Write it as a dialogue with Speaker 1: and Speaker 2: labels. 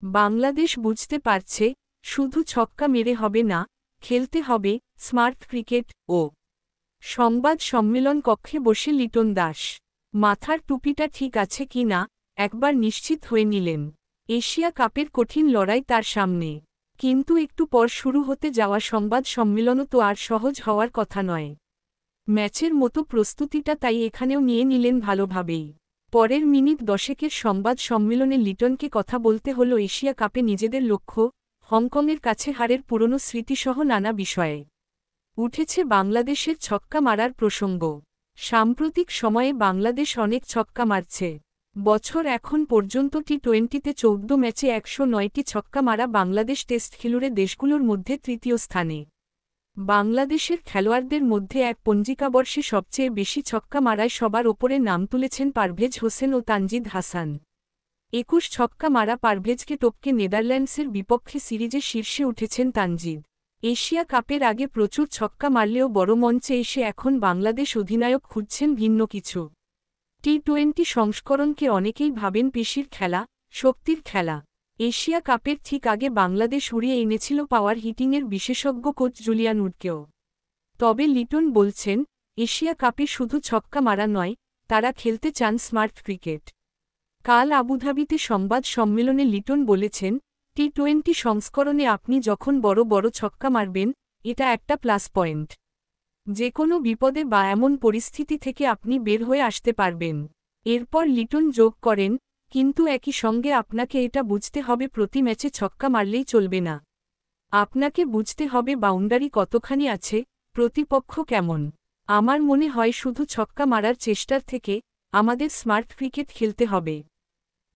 Speaker 1: বাংলাদেশ বুঝতে পারছে শুধু ছক্কা মেরে হবে না, খেলতে হবে স্মার্ট ক্রিকেট। ও সংবাদ সম্মেলন কক্ষে বসে লিটন দাস মাথার টুপিটা ঠিক আছে কি না একবার নিশ্চিত হয়ে নিলেন। এশিয়া কাপের কঠিন লড়াই তার সামনে, কিন্তু একটু পর শুরু হতে যাওয়া সংবাদ সম্মেলনও তো আর সহজ হওয়ার কথা নয়। ম্যাচের মতো প্রস্তুতিটা তাই এখানেও নিয়ে নিলেন ভালোভাবেই। পরের মিনিট 10 সংবাদ সম্মেলনে লিটনকে কথা বলতে হলো এশিয়া কাপে নিজেদের লক্ষ্য, হংকংয়ের কাছে হারের পুরনো স্মৃতিসহ নানা বিষয়ে। উঠেছে বাংলাদেশের ছক্কা মারার প্রসঙ্গ। সাম্প্রতিক সময়ে বাংলাদেশ অনেক ছক্কা মারছে। বছর এখন পর্যন্ত টি-20তে 14 ম্যাচে 109টি ছক্কা মারা বাংলাদেশ টেস্ট খেলুড়ে দেশগুলোর মধ্যে তৃতীয় স্থানে। বাংলাদেশের খেলোয়াড়দের মধ্যে এক পঞ্জিকাবর্ষে সবচেয়ে বেশি ছক্কা মারায় সবার ওপরে নাম তুলেছেন পারভেজ হোসেন ও তানজিদ হাসান। 21 ছক্কা মারা পারভেজকে টপকে নেদারল্যান্ডসের বিপক্ষে সিরিজে শীর্ষে উঠেছেন তানজিদ। এশিয়া কাপের আগে প্রচুর ছক্কা মারলেও বড় মঞ্চে এসে এখন বাংলাদেশ অধিনায়ক খুঁজছেন ভিন্ন কিছু। টি-20 সংস্করণকে অনেকেই ভাবেন পেশির খেলা, শক্তির খেলা। এশিয়া কাপের ঠিক আগে বাংলাদেশ উড়িয়ে এনেছিল পাওয়ার হিটিংয়ের বিশেষজ্ঞ কোচ জুলিয়ান উডকেও। তবে লিটন বলছেন, এশিয়া কাপে শুধু ছক্কা মারা নয়, তারা খেলতে চান স্মার্ট ক্রিকেট। কাল আবুধাবিতে সংবাদ সম্মেলনে লিটন বলেছেন, টি-20 সংস্করণে আপনি যখন বড় বড় ছক্কা মারবেন, এটা একটা প্লাস পয়েন্ট। যে কোনো বিপদে বা এমন পরিস্থিতি থেকে আপনি বের হয়ে আসতে পারবেন। এরপর লিটন যোগ করেন, কিন্তু একই সঙ্গে আপনাকে এটা বুঝতে হবে প্রতি ম্যাচে ছক্কা মারলেই চলবে না। আপনাকে বুঝতে হবে বাউন্ডারি কতখানি আছে, প্রতিপক্ষ কেমন। আমার মনে হয় শুধু ছক্কা মারার চেষ্টার থেকে আমাদের স্মার্ট ক্রিকেট খেলতে হবে।